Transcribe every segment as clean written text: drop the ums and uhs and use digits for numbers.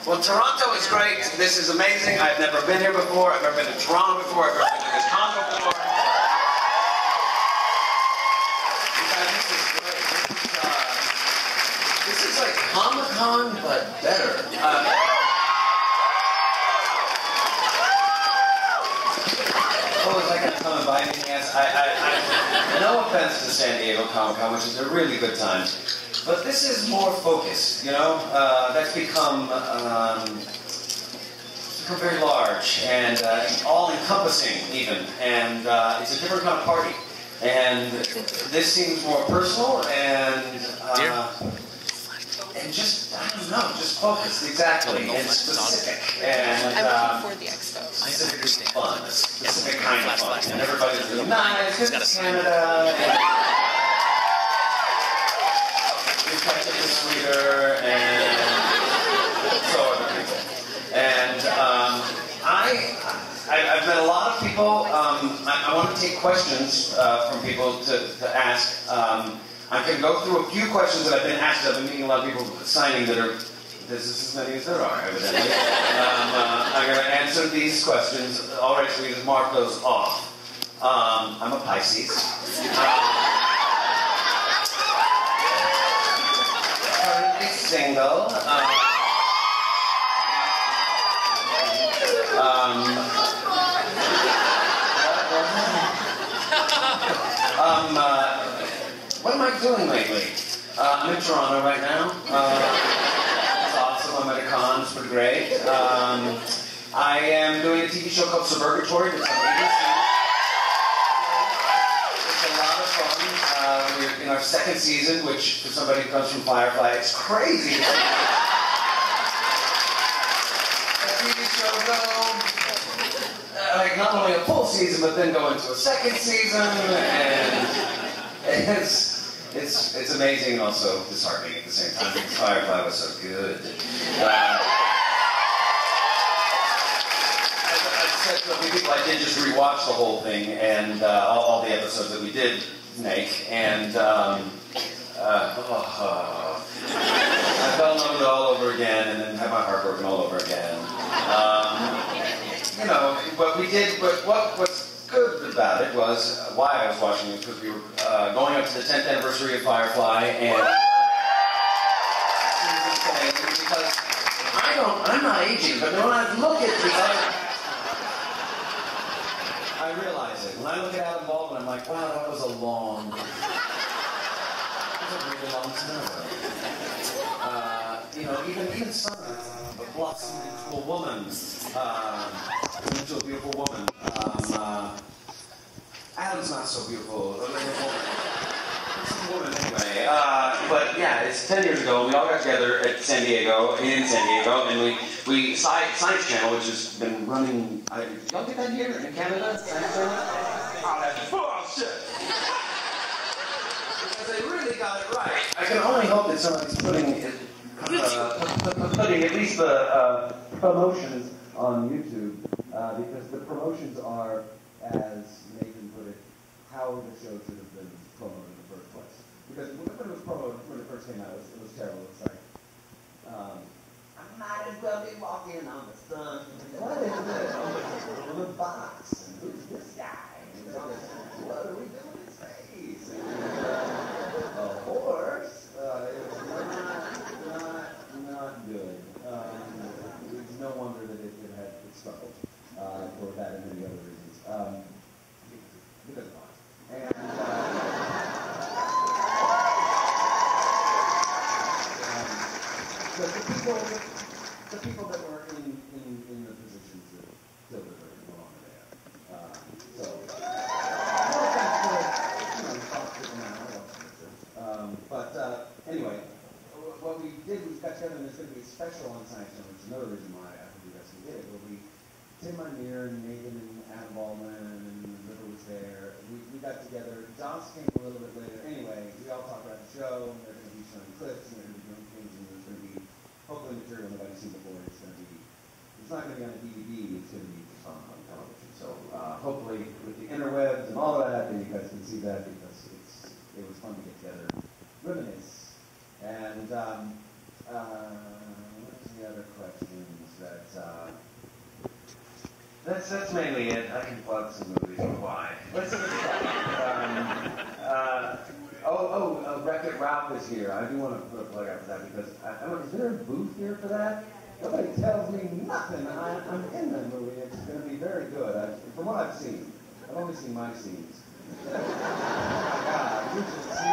Well, Toronto is great. This is amazing. I've never been here before. I've never been to Toronto before. I've never been to this con before. This is great. This is like Comic-Con, but better. Oh, is I going to come and buy anything? Yes. No offense to San Diego Comic-Con, which is a really good time. But this is more focused, you know? That's become very large and all-encompassing, even. And it's a different kind of party. And this seems more personal and just, I don't know, just focused, exactly, and specific. And I'm looking for the Expo. specific fun, a specific kind of fun. And everybody's really nice, because it's Canada, and respectively sweeter, and so are the people. And I've met a lot of people. I want to take questions from people to ask. I'm going to go through a few questions that I've been asked. I've been meeting a lot of people signing that are, there's as many as there are, evidently. I'm going to answer these questions. All right, so we just mark those off. I'm a Pisces. Currently single. What am I doing lately? I'm in Toronto right now. It's awesome. I'm at a con. It's pretty great. I am doing a TV show called Suburgatory. It's a lot of fun. We're in our second season, which for somebody who comes from Firefly, it's crazy. A TV show go, like not only a full season, but then go into a second season, and it's amazing and also disheartening at the same time because Firefly was so good. I've said to a few people, I did just rewatch the whole thing and all the episodes that we did make, and I fell in love with it all over again, and then had my heart broken all over again. You know, what we did, but what's good about it was why I was watching it, because we were going up to the 10th anniversary of Firefly, and because I'm not aging, but when I look at the other, I realize it. When I look at Adam Baldwin, I'm like, wow, that was a really long time ago. You know, even Summer, blossomed into a woman, into a beautiful woman. Adam's not so beautiful. She's a woman anyway. But yeah, it's 10 years ago. We all got together at in San Diego, and we Science Channel, which has been running. Y'all get that here in Canada? Science Channel? Oh, that's bullshit. Because they really got it right. I can only hope that somebody's putting at least the promotions on YouTube, because the promotions are, as Nathan put it, how the show should have been promoted in the first place. Because when it was promoted, when it first came out, it was terrible. It's like, I might as well be walking on the sun. What is this? On the box. And who's this guy? And what are we doing in space? And, a horse. It was not good. It's no wonder that it struggled for that and many other reasons. Because of us. And but the people that were in the positions that killed it are no longer there. So no offense to talk to them now. But anyway, what we did was got together, and there's going to be a special on Science Channel, which is another reason why I think we got some did. Where we Tim Marnier and Nathan and Adam Baldwin and River was there. We got together. Joss came a little bit later. Anyway, we all talked about the show, and they're going to be showing clips, and they're going to be doing things, and there's going to be hopefully material nobody's seen before. It's not going to be on a DVD. It's going to be just on television. So hopefully with the interwebs and all of that, then you guys can see that because it was fun to get together, reminisce, and what's the other question? that that's mainly it. I can plug some movies. Why? Let's see. Wreck-It Ralph is here. I do want to put a plug out for that because I don't know, is there a booth here for that? Nobody tells me nothing. I'm in that movie. It's going to be very good. From what I've seen, I've only seen my scenes. Oh my God! You should see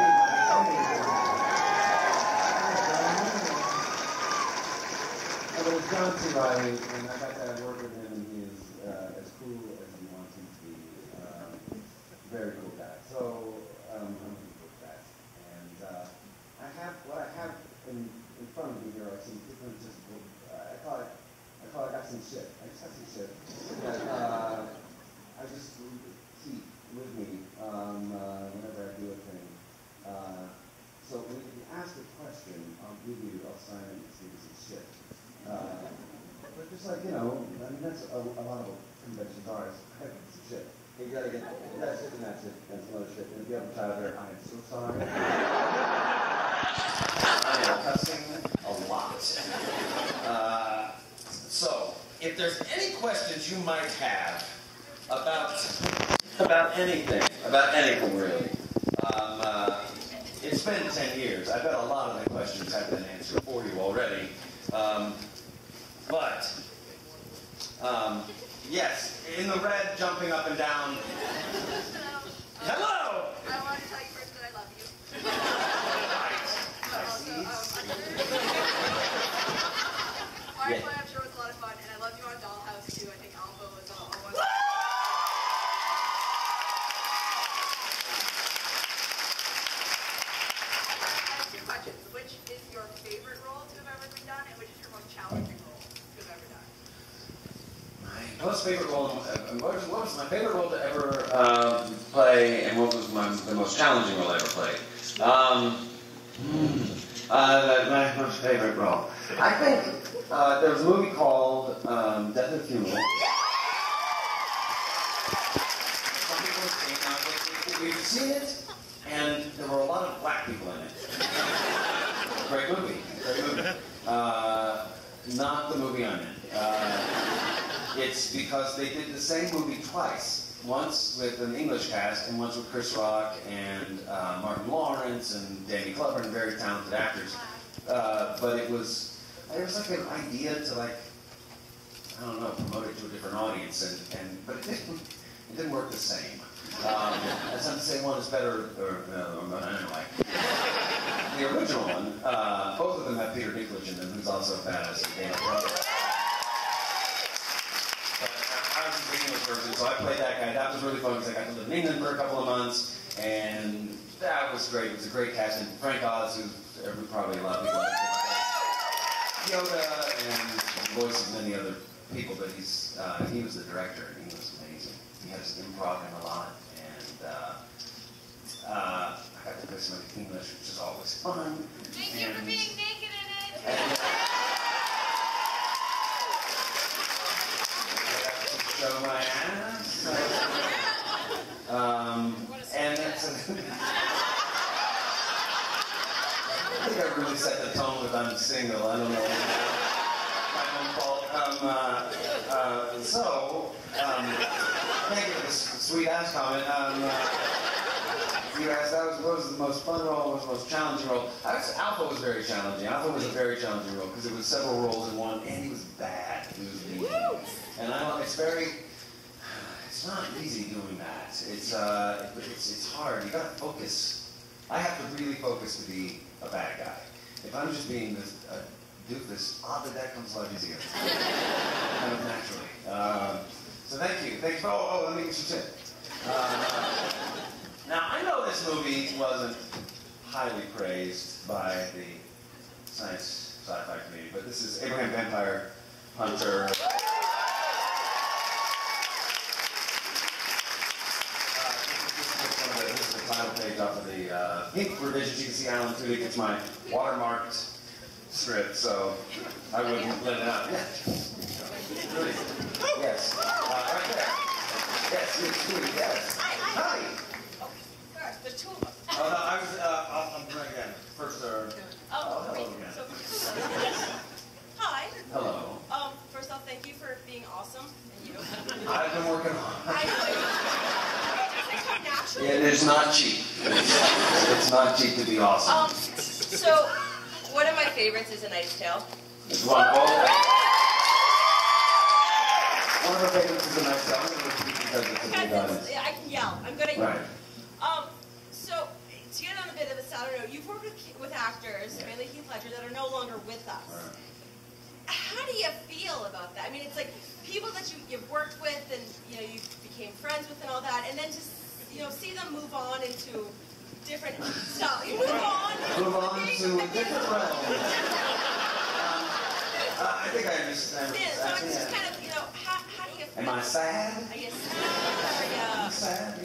but it's John C. Reilly, and I got to work with him, and he is as cool as he wants him to be. Very cool guy. So I'm looking forward to that. And what I have in front of me here are some different I call it I got some shit. I just got some shit that I just keep with me whenever I do a thing. So when you ask a question, I'll sign it and see some shit. But just like, I mean, that's a lot of conventions are. I have some shit. You gotta get that's it and that's it. That's another shit. And if you have a child there, I am so sorry. I am cussing a lot. So, if there's any questions you might have about anything really. It's been 10 years. I bet a lot of the questions have been answered for you already. Yes, in the red, jumping up and down. Hello! I want to tell you first that I love you. Firefly, I'm sure was a lot of fun, and I loved you on Dollhouse too. I think Alpha was a one. I have two questions. Which is your favorite role to have ever been done, and which is your most challenging role to have ever done? My most favorite role, what was my favorite role to ever play, and what was the most challenging role I ever played? My most favorite role. I think there was a movie called Death at a Funeral. Some people have seen it. We've seen it, and there were a lot of black people in it. Great movie. Not the movie I'm in. It's because they did the same movie twice. Once with an English cast, and once with Chris Rock and Martin Lawrence and Danny Glover, and very talented actors. But it was like an idea to I don't know, promote it to a different audience, but it didn't work the same. That's not to say one is better, or anyway. The original one, both of them have Peter Dinklage in them, who's also badass and Danny Glover. I was an English person, so I played that guy. That was really fun because I got to live in England for a couple of months, and that was great. It was a great casting. Frank Oz, who's probably a lot of people like Yoda, and the voice of many other people, but he was the director, and he was amazing. He had us improv him a lot, and I got to play some English, which is always fun. Thank you for being naked in it. Show my ass. And that's I think I really set the tone with I'm single. I don't know. My own fault. Thank you for this sweet ass comment. You asked what was the most fun role, what was the most challenging role? Alpha was very challenging. Alpha was a very challenging role because it was several roles in one, and he was bad. He was mean. And it's not easy doing that. It's hard. You gotta focus. I have to really focus to be a bad guy. If I'm just being this doofus, oddly that comes a lot easier. Kind of naturally. So thank you. Thanks for, let me get some shit. Now, I know this movie wasn't highly praised by the science sci-fi community, but this is Abraham Vampire Hunter. This is the title page off of the pink revision. You can see Alan Tudyk. It's my watermarked script, so I wouldn't let it out. Yeah. Really? Yes. Right there. Yes, it's Tudyk. Yes. Hi. There's two of us. Oh, no, I'm doing again. First, hello again. Hi. Hello. First I've been working on it. I know. Does it come naturally? It is not cheap. It's not cheap to be awesome. So, one of my favorites is A Knight's Tale. It's wonderful. One of the favorites is A Knight's Tale. I'm going to repeat because it's a big audience. I can yell. I'm gonna. Right. So, to get on a bit of a sadder note, you've worked with actors, mainly Heath Ledger, that are no longer with us. Right. How do you feel about that? I mean, it's like people that you've worked with and you became friends with and all that, and then just see them move on into different stuff. You move on. Move on to a different realm. I think I understand. Yeah, so it's just kind of how do you feel? Am I sad? Are you sad? I'm sad, I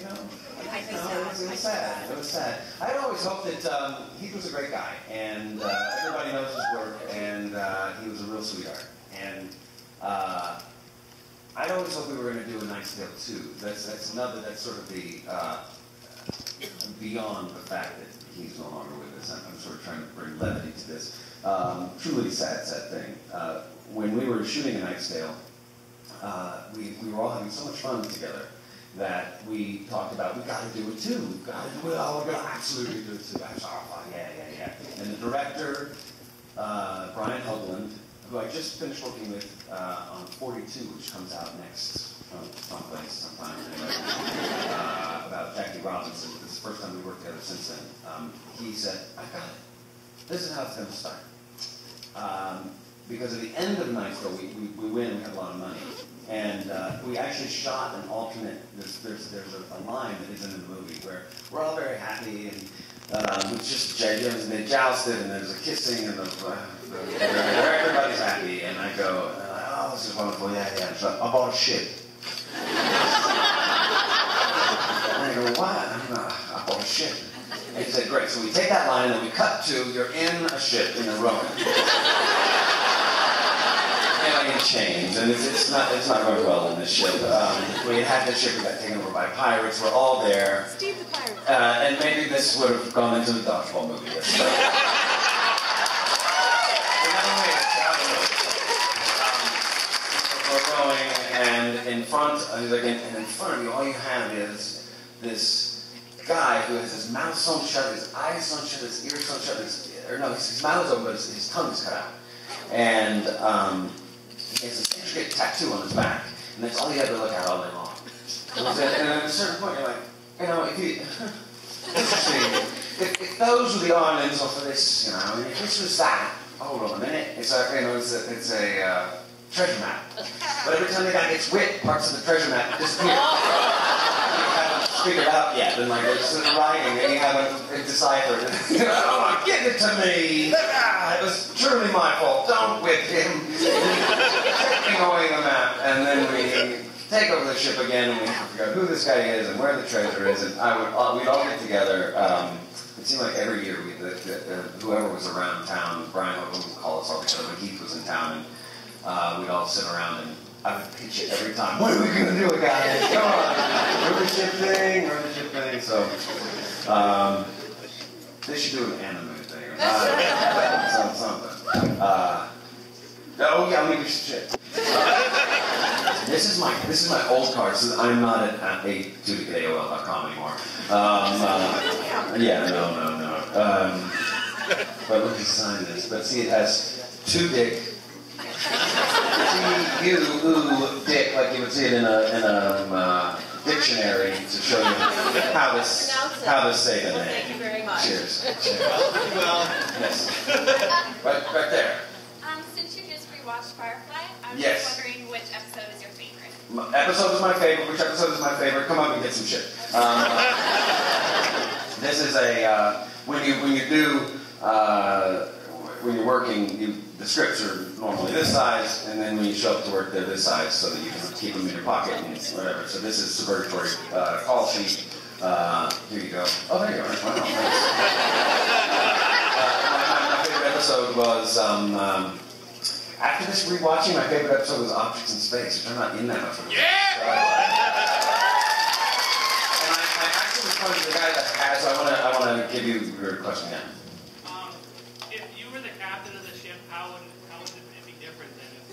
No, it was sad. It was sad. I'd always hoped that he was a great guy, and everybody knows his work, and he was a real sweetheart. And I'd always hoped we were going to do A Knight's Tale 2. That's sort of the beyond the fact that he's no longer with us. I'm sort of trying to bring levity to this. Truly sad thing. When we were shooting A Knight's Tale, we were all having so much fun together that we talked about, we got to do it too. We've got to do it. Oh, we're going to absolutely do it too. I was yeah. And the director, Brian Hogland, who I just finished working with on 42, which comes out next someplace sometime anyway, about Jackie Robinson. This is the first time we worked together since then. He said, I got it. This is how it's going to start. Because at the end of Knight's Tale, we win, we have a lot of money. And we actually shot an alternate, there's a line that isn't in the movie where we're all very happy and it's just genuine, and they jousted and there's a kissing and everybody's happy. And I go, oh, this is wonderful, yeah. So I bought a ship. And I go, what? I bought a ship. And he said, great. So we take that line and we cut to, you're in a ship in a rowing. In chains, and it's not going well in this ship. We had this ship, we got taken over by pirates. We're all there. Steve the Pirate. And maybe this would have gone into the dodgeball movie. We're rowing, and in front of you, all you have is this guy who has his mouth sewn shut, his eyes sewn shut, his ears sewn shut, his mouth is open, but his tongue is cut out. And he has this intricate tattoo on his back, and that's all you have to look at all day long. And at a certain point, you're like, if those were the islands off of this, if this was that, hold on a minute, it's a treasure map. But every time the guy gets whipped, parts of the treasure map disappear. You haven't figured out yet, and it's in the writing, and you haven't deciphered it. Give it to me! It was truly my fault. Don't whip him. Taking away the map, and then we take over the ship again, and we figure out who this guy is and where the treasure is, and we'd all get together. It seemed like every year whoever was around town, Brian would call us all together when Heath was in town, and we'd all sit around and I would pitch it every time. What are we going to do, guys? Come on. We're the ship thing. So, they should do an anime thing. Or something. Oh, yeah, we should ship. This is my old card. So I'm not at Tudyk@AOL.com anymore. Yeah, no. But let me sign this. But see, it has Tudyk. T-U-Dick, like you would see it in a dictionary to show you how to say the name. Thank you very much. Cheers. Well, yes. Right there. Since you just rewatched Firefly, I was Yes. just wondering which episode is your favorite. Episode is my favorite. Which episode is my favorite? Come on, we get some shit. This is when you're working, the scripts are normally this size, and then when you show up to work, they're this size, so that you can keep them in your pocket and whatever. So this is suburgatory call sheet. Here you go. Oh, there you are. Wow, nice. My favorite episode was after this rewatching. My favorite episode was Objects in Space, which I'm not in that much of it. Yeah. And I actually responded to the guy that has. I want to give you your question again. If you were the captain of the ship, how would it be different than if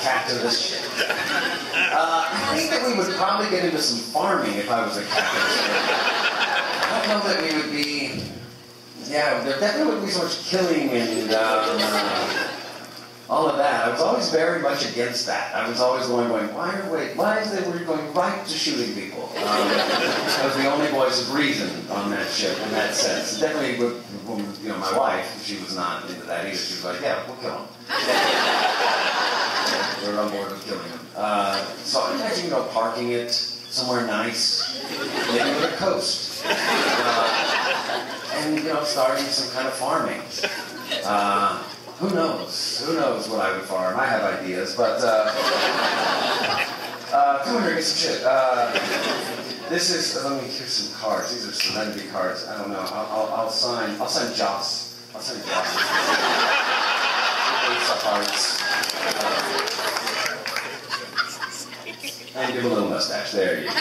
Captain captain of this ship. I think that we would probably get into some farming if I was a captain of this ship. I don't know that we would be... Yeah, there definitely wouldn't be so much killing and all of that. I was always very much against that. I was always why is it we're going right to shooting people? I was the only voice of reason on that ship in that sense. Definitely, you know, my wife, she was not into that either. She was like, yeah, we'll kill him. We're on board with killing him. So I imagine, you know, parking it somewhere nice, maybe on the coast. And, you know, starting some kind of farming. Who knows? Who knows what I would farm? I have ideas, but, come here, get some shit. This is, here's some cards. These are Serenity cards. I don't know. I'll sign Joss. I'll sign Joss. Ace of Hearts. And give him a little mustache. There you go.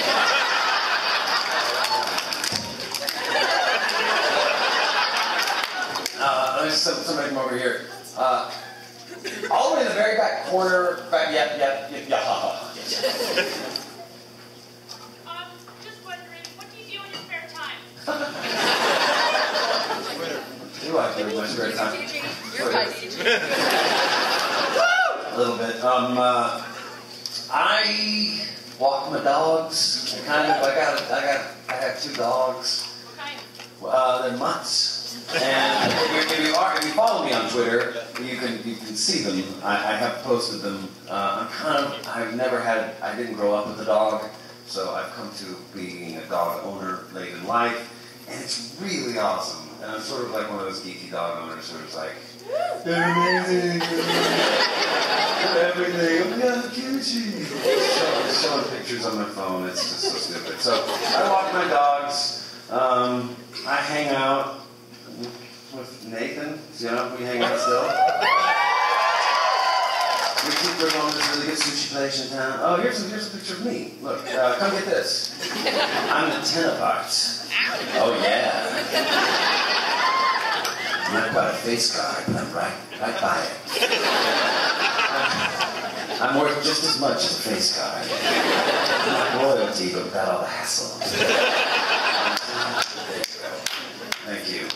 There's somebody from over here. All the way in the very back corner. Yeah, ha. Just wondering, what do you do in your spare time? Do I do in my spare time? You're right. A little bit. I walk my dogs. I have 2 dogs. What kind? They're mutts. And if you follow me on Twitter, you can see them. I have posted them. I didn't grow up with a dog, so I've come to being a dog owner late in life, and it's really awesome. And I'm sort of like one of those geeky dog owners who's like, they're amazing, they're everything, I'm gonna kill you. Showing pictures on my phone, it's just so stupid. So I walk my dogs, I hang out with Nathan, you know, we hang out still. We're going to this really good sushi place in town. Oh, here's a picture of me. Look, come get this. I'm the 10 of hearts. Oh, yeah. I'm not quite a face card, but I'm right by it. I'm worth just as much as a face card. I'm not royalty, but without all the hassle. Thank you.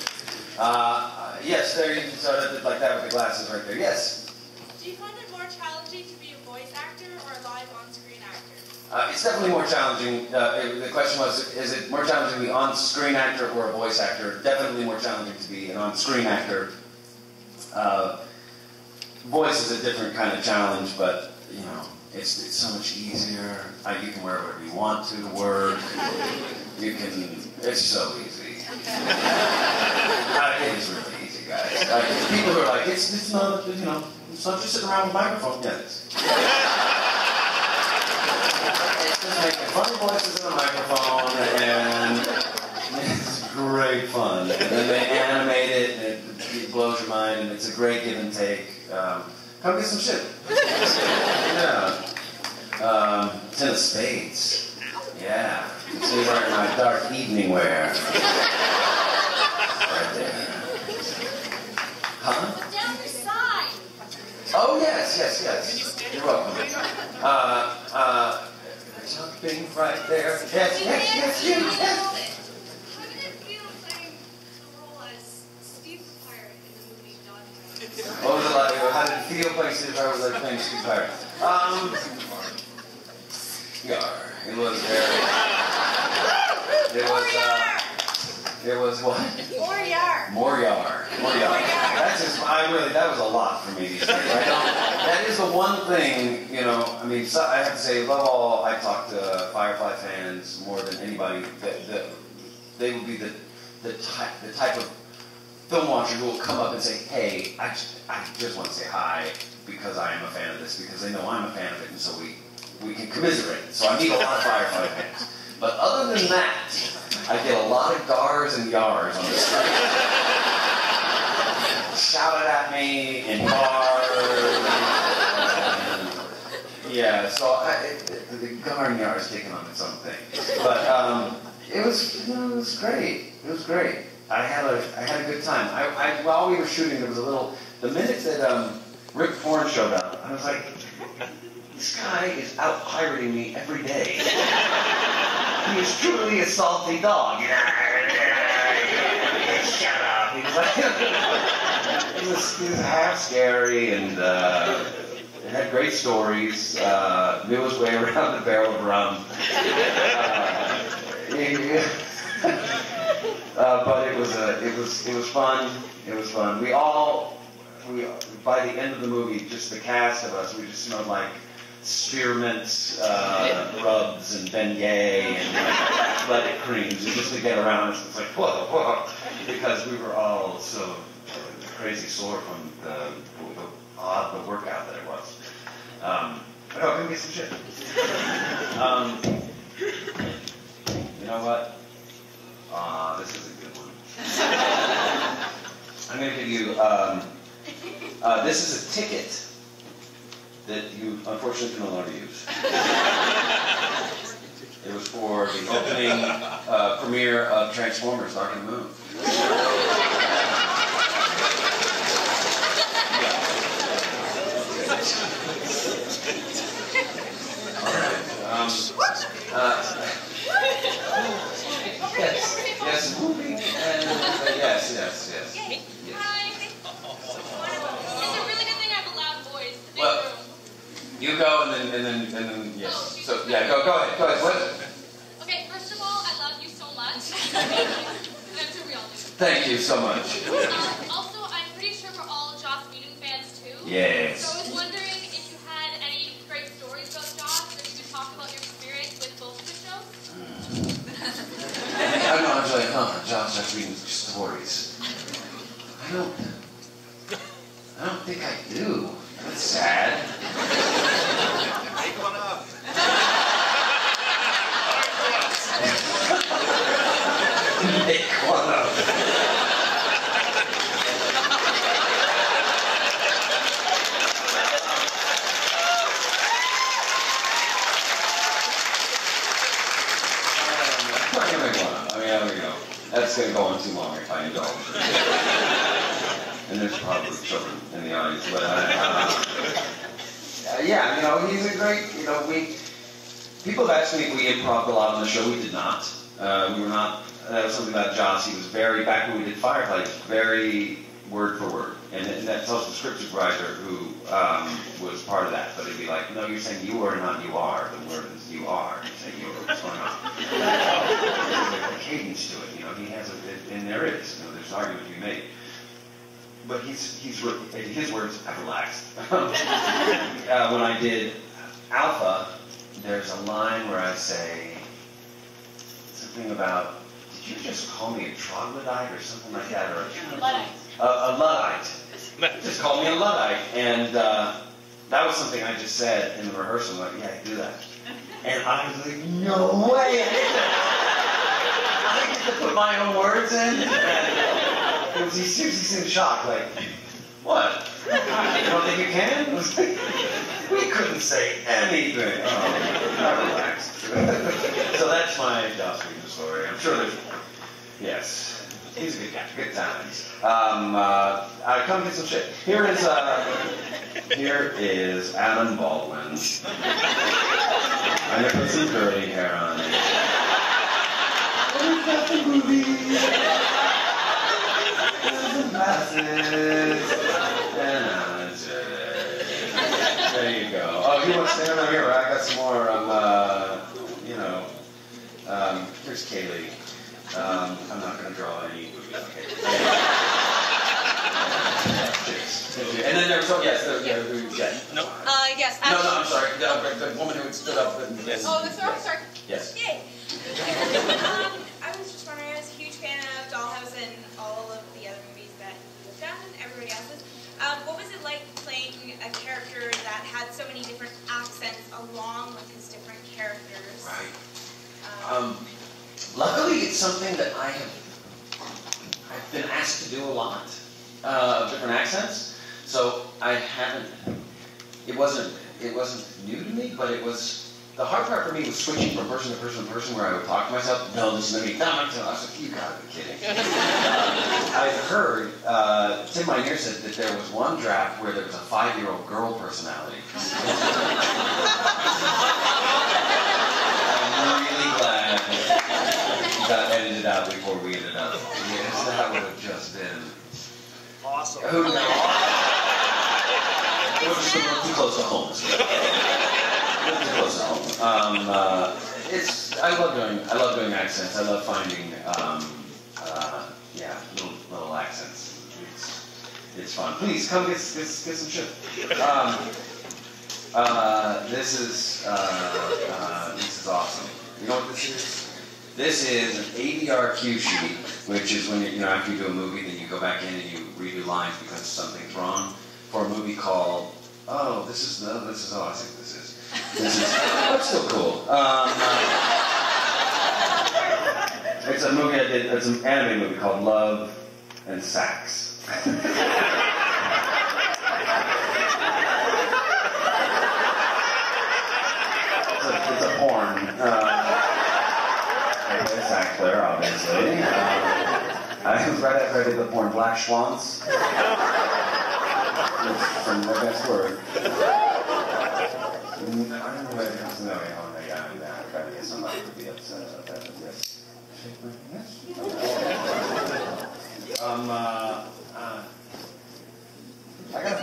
Yes, there you started like that with the glasses right there. Yes? Do you find it more challenging to be a voice actor or a live on-screen actor? It's definitely more challenging. The question was, is it more challenging to be on-screen actor or a voice actor? Definitely more challenging to be an on-screen actor. Voice is a different kind of challenge, but, you know, it's so much easier. You can wear whatever you want to work. It's so easy. It's really easy, guys. People who are like, it's not, you know, it's not just sitting around with a microphone. Yeah, it's just making funny voices in a microphone, and it's great fun. And then they animate it, and it blows your mind, and it's a great give and take. Come get some shit. Yeah. 10 of spades. Yeah. See, wearing my dark evening wear. Right there. Huh? Down the side! Oh, yes. You're welcome. Jumping right there. Yes. How did it feel playing the role as Steve the Pirate in the movie Tudyk? What was it like? How did it feel playing Steve Pirate? Was like playing Steve Pirate? It was very... It was what? Moriar. That was a lot for me these days. That is the one thing, you know, I mean, so I have to say, above all, I talk to Firefly fans more than anybody. They will be the type of film watcher who will come up and say, hey, I just want to say hi because I am a fan of this, because they know I'm a fan of it, and so we can commiserate. So I meet a lot of Firefly fans. But other than that, I get a lot of gars and yars on the street. Shouted at me in bars. Yeah, so the gar and yar is taking on its own thing. But it was great. It was great. I had a good time. While we were shooting, there was the minute that Rick Thorne showed up, I was like, this guy is out pirating me every day. He is truly a salty dog. Shut up. He was half scary and had great stories. Knew his way around the barrel of rum. But it was fun. It was fun. We by the end of the movie, just the cast of us, we just smelled like spearmint rubs and beignet and athletic creams, just to get around us. It's like whoa, because we were all so crazy sore from the workout that it was. But no, come get some shit. You know what? This is a good one. I'm going to give you, this is a ticket that you unfortunately can no longer use. It was for the opening premiere of Transformers: Dark and the Moon. Yes, moving, and yes. Yay. Hi. It's a really good thing I have a loud voice. The big Well, room. you go and then yes. So yeah, go ahead. What? Okay, first of all, I love you so much. Thank you. That's a real thing. Thank you so much. Also, I'm pretty sure we're all Joss Whedon fans too. Yes. So I was wondering if you had any great stories about Joss, or if you could talk about your experience with both of the shows. I'm not really Joss Whedon's stories. I don't think I do. That's sad. Make one up. Make one up. That's going to go on too long if I indulge. And there's probably children in the audience, but yeah, he's a great, people have asked me if we improv a lot on the show. We did not. We were not, that was something about Joss. He was back when we did Firefly, very word for word. And that's also the script supervisor who was part of that. But it'd be like, no, you're saying you are, not you are. The word is you are. You're saying you are. What's going on? There's a cadence to it. He has and there is. There's an argument to be made. But in his words, I've relaxed. When I did Alpha, there's a line where I say something about, did you just call me a troglodyte or something like that? Or a Luddite. Just call me a Luddite. And that was something I just said in the rehearsal. Like, yeah, I do that. And I was like, no way! I get to put my own words in. And he seriously seemed shocked. Like, what? You don't think you can? We couldn't say anything. Oh, I relaxed. So that's my Joss Whedon story. I'm sure there's, yes. He's a good guy, good times. Come get some shit. Here is Adam Baldwin. I'm gonna put some curly hair on it. We've got the movies. And the masses. And there you go. Oh, you want to stand over here? I got some more. Here's Kaylee. I'm not going to draw any movies. Okay. And then there was, yes. No? Yes. No, I'm sorry. The woman who stood up. Yes. Oh, the throat, sorry. Yes. Yay! I was just wondering, I was a huge fan of Dollhouse and all of the other movies that you've done, and everybody else's. What was it like playing a character that had so many different accents along with his different characters? Right. Luckily, it's something that I've been asked to do a lot of different accents. So it wasn't new to me, but it was. The hard part for me was switching from person to person to person, where I would talk to myself. No, this is me. No, I was like, you gotta be kidding. I heard, Tim Minear said that there was one draft where there was a 5-year-old girl personality. I'm really glad it got edited out before we ended up. Yes, that would have just been Awesome. who knows? It was just a little too close to home. A little too close to home. I love doing accents. I love finding little accents. It's fun. Please come get some shit. This is awesome. You know what this is? This is an ADR cue sheet, which is when after you do a movie, then you go back in and you redo lines because something's wrong. For a movie called I think this is. That's still cool. It's a movie I did. It's an anime movie called Love and Sax. It's a porn. I play a sax player, obviously. I was right after I did the porn Black Swans. From the best word. I don't know where it comes to know. I gotta get somebody to be upset about that. Yes. Yes. I got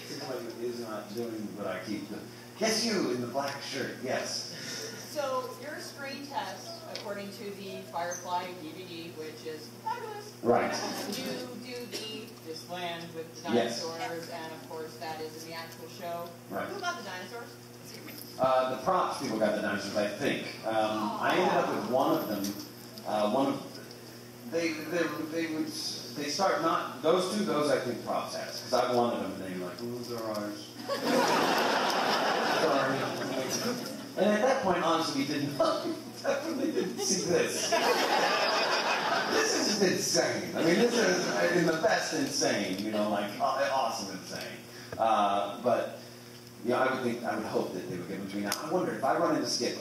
somebody who is not doing what I keep doing. Yes, you in the black shirt. Yes. So your screen test, according to the Firefly DVD, which is fabulous. Right. You do this land with the Yes. dinosaurs, and of course that is in the actual show. Right. Who got the dinosaurs? The props people got the dinosaurs, I think. I ended up with one of them. They start not those two. Those I think props has because I wanted them and they were like, "Ooh, they're ours." Sorry. And at that point, honestly, we didn't definitely didn't see this. This is insane. I mean, this is in the best insane. Awesome insane. But. I would hope that they would give them to me. Now, I wonder if I run into Skip,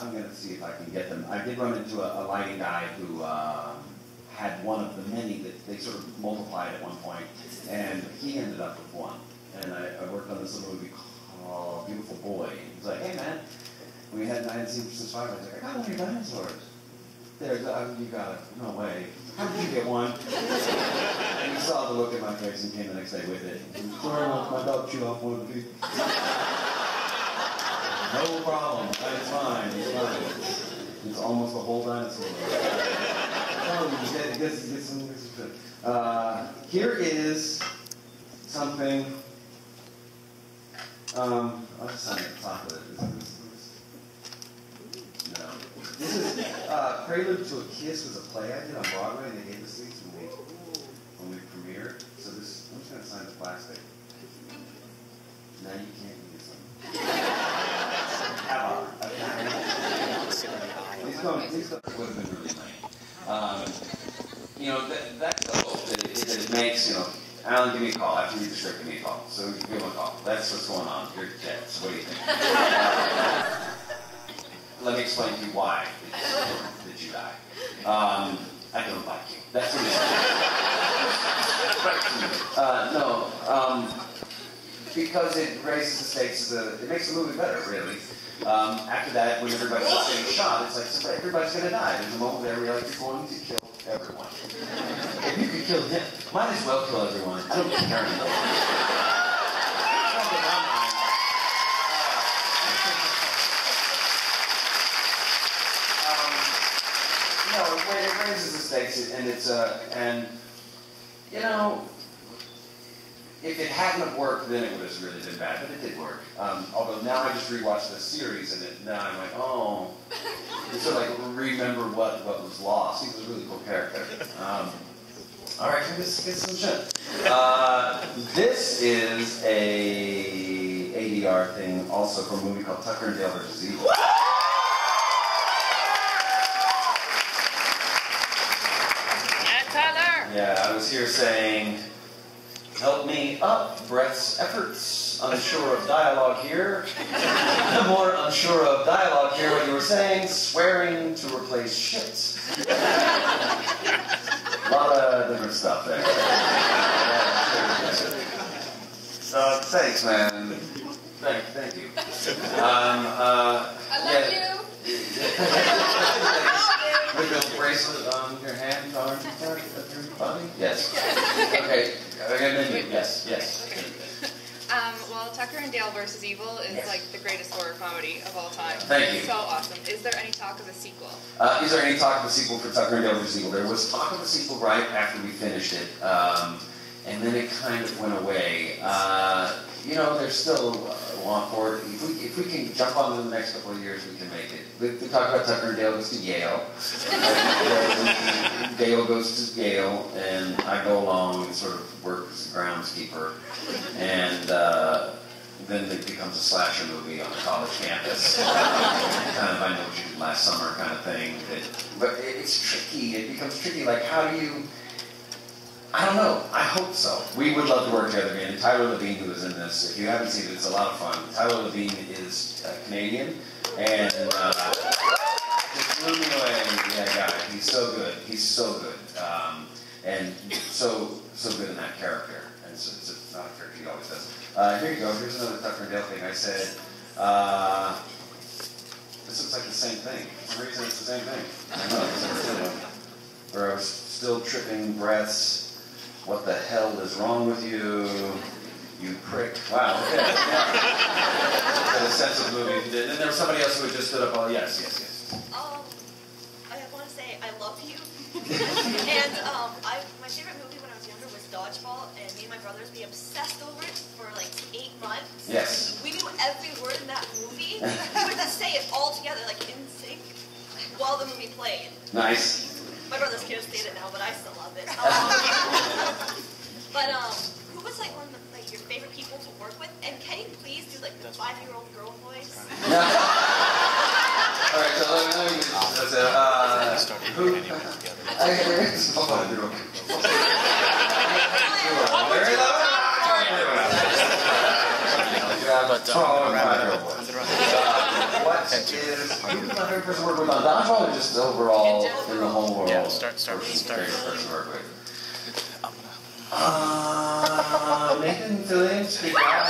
I'm going to see if I can get them. I did run into a lighting guy who had one of the many that they sort of multiplied at one point, and he ended up with one. And I worked on this little movie called Beautiful Boy. And he's like, "Hey man, I hadn't seen you since 5." I was like, "I got one of your dinosaurs." There, you got it. No way. How did you get one? And he saw the look in my face and came the next day with it. "Sorry, my dog chewed off one of the feet." No problem. It's fine. It's fine. It's almost a whole dinosaur. Get some shit. Here is something. I'll just sign at the top of it. No. This is Prelude to a Kiss was a play I did on Broadway, and they gave us these when we premiered. So I'm just going to sign the plastic. Now you can't use them. These would have been really lame. That's the hope that it makes, Alan, give me a call. After you read the script, give me a call. So give him a call. That's what's going on. You're dead. So what do you think? Let me explain to you why did you die. I don't like you. That's what it is. Because it raises the stakes. It makes the movie better, really. After that, when everybody's getting shot, it's like everybody's going to die. There's a moment there where you're like, you're going to kill everyone. If you could kill him, might as well kill everyone. I don't care anymore. It raises the stakes, and it's if it hadn't have worked, then it would have really been bad, but it did work. Although now I just rewatched the series, and now I'm like, oh, you sort of like remember what was lost. He was a really cool character. All right, let's get some shit. This is a ADR thing, also from a movie called Tucker and Dale vs. Evil. Yeah, I was here saying, "Help me up, Brett's efforts. Unsure of dialogue here." More unsure of dialogue here, what you were saying, swearing to replace shit. A lot of different stuff there. Thanks, man. Thank you. I love you. With a bracelet on your hand, arm, your body? Yes. Okay. Yes. Well, Tucker and Dale versus Evil is like the greatest horror comedy of all time. Thank you. So awesome. Is there any talk of a sequel? Is there any talk of a sequel for Tucker and Dale versus Evil? There was talk of a sequel right after we finished it, and then it kind of went away. You know, there's still a want for it. If we can jump on in the next couple of years, we can make it. We talk about Tucker and Dale goes to Yale. Dale goes to Yale, and I go along and sort of work as a groundskeeper. And then it becomes a slasher movie on a college campus. Kind of, I know what you did last summer kind of thing. But it's tricky. It becomes tricky. Like, how do you... I don't know. I hope so. We would love to work together again. Tyler Levine, who is in this, if you haven't seen it, it's a lot of fun. Tyler Levine is Canadian, and just blew me away. Yeah, guy. He's so good. He's so good, and so good in that character. And so it's not a character he always does. Here you go. Here's another Tucker and Dale thing. I said, this looks like the same thing. For some reason, it's the same thing. I don't know. Where I was still tripping breaths. What the hell is wrong with you? You prick. Wow, okay. Yeah. Had a sense of the movie. And then there was somebody else who had just stood up. Oh, yes. I want to say I love you. And my favorite movie when I was younger was Dodgeball, and me and my brothers, we obsessed over it for like 8 months. Yes. We knew every word in that movie. We would just say it all together, like in sync, while the movie played. Nice. My brothers can't stand it now, but I still love it. But who was like one of your favorite people to work with? And can you please do like the 5-year-old girl voice? Yeah. All right, so let me get this. Who? What is who's my favorite person to work with on Dodgeball or just overall in the whole world? Yeah, start. Favorite person to work with. Nathan Fillion, speak out.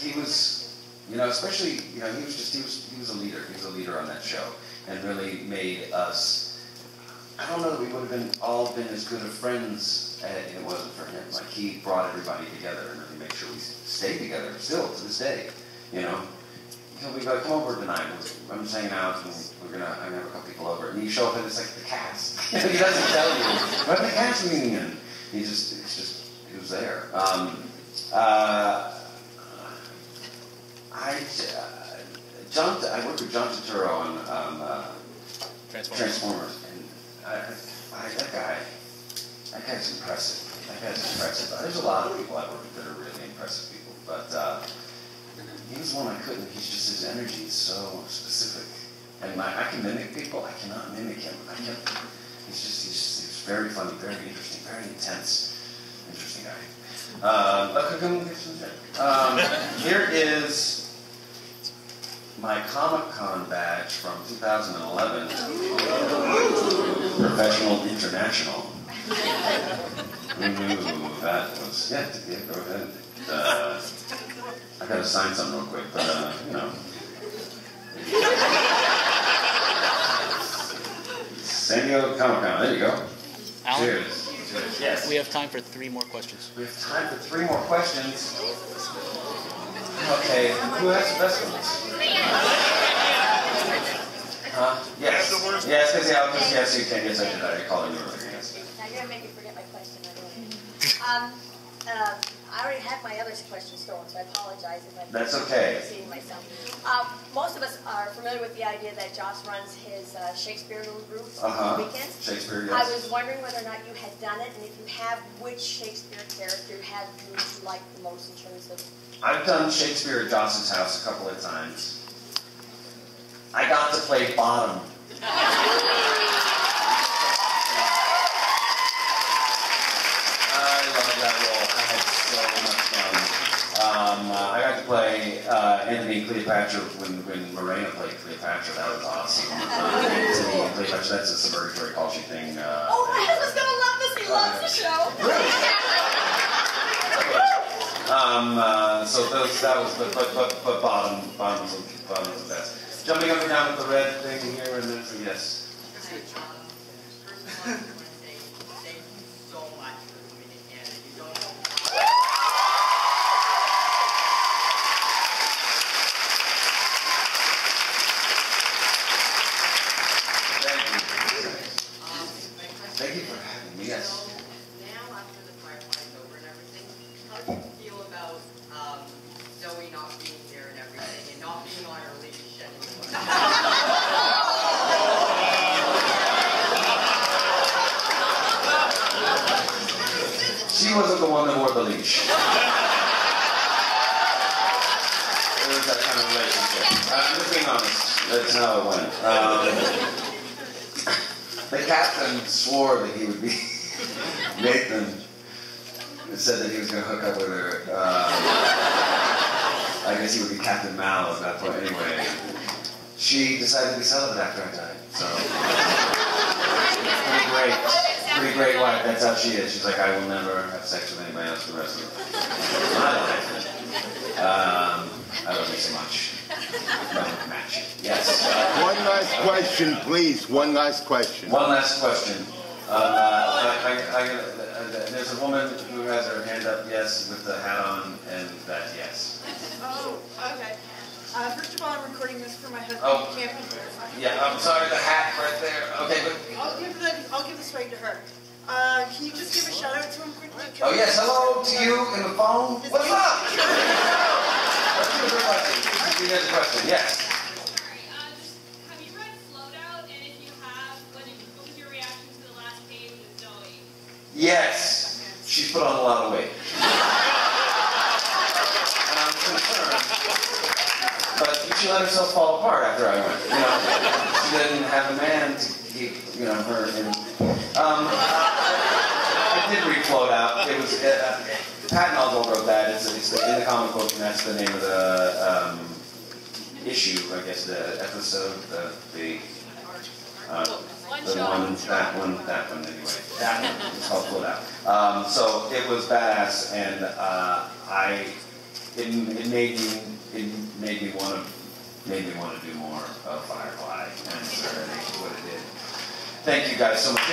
He was, especially, he was a leader. He was a leader on that show, and really made us. I don't know that we would have all been as good of friends if it wasn't for him. Like, he brought everybody together and really made sure we stay together still to this day. He'll be like, come over tonight. I'm just hanging out, and I'm gonna have a couple people over. And you show up, and it's like the cast. He doesn't tell you. We're at the cast meeting, and he was there. I worked with John Turturro on Transformers, and that guy's impressive. There's a lot of people I work with that are really impressive people, but he was one I couldn't. His energy is so specific, and I can mimic people. I cannot mimic him. He's very funny, very interesting, very intense, interesting guy. Here is my Comic-Con badge from 2011. Professional International. Who knew that was? Yeah, go ahead. I gotta sign something real quick, but San Diego Comic-Con. There you go. Alan? Cheers. Yes. We have time for 3 more questions. We have time for 3 more questions. Okay, who has the best ones? Yes. Yes, because yes, you can. Yes, I did. I called you earlier. Yes. Now you're gonna make me forget my question. I already had my other question stolen, so I apologize if I'm repeating myself. Most of us are familiar with the idea that Joss runs his Shakespeare group on weekends. Shakespeare, yes. I was wondering whether or not you had done it, and if you have, which Shakespeare character have you liked the most in terms of... I've done Shakespeare at Joss's house a couple of times. I got to play Bottom. I love that role. I had so much fun. I got to play Anthony and Cleopatra when Morena played Cleopatra. That was awesome. Anthony and Cleopatra, that's a suburgatory culture thing. Oh, my husband's gonna love this. He loves the show. So that was, but bottom was the best. Jumping up and down with the red thing here and then, yes. Thank you for having me, yes. Now, after the firefly's over and everything, how do you feel about Zoe not being here and everything, and not being on her leash anymore? She wasn't the one that wore the leash. There was that kind of relationship. I'm just being honest. That's how it went. The captain swore that he would be Nathan. Said that he was going to hook up with her. I guess he would be Captain Mal at that point anyway. She decided to be celibate after I died. So pretty great wife. That's how she is. She's like, I will never have sex with anybody else for the rest of my life. I love you so much. Match. Yes. One last question, please. One last question. One last question. There's a woman who has her hand up, yes, with the hat on, and that yes. Oh, okay. First of all, I'm recording this for my husband. Oh. He can't be here. Yeah, I'm sorry, the hat right there. Okay, but... I'll give this right to her. Can you just give a shout out to him quickly? Oh yes, hello to you in the phone. What's up? You have a question, yes. Sorry, have you read Float Out? And if you have, what was your reaction to the last page with Zoe? Yes, she's put on a lot of weight. And I'm concerned. But she let herself fall apart after I went. You know, she didn't have a man to keep, her in. I did read Float Out. It was Patton Oswalt wrote that. It's in the comic book, and that's the name of the issue, I guess, the episode, that one anyway. That one. It's called Float Out. So it was badass, and it made me want to do more of Firefly, and it's what it did. Thank you guys so much.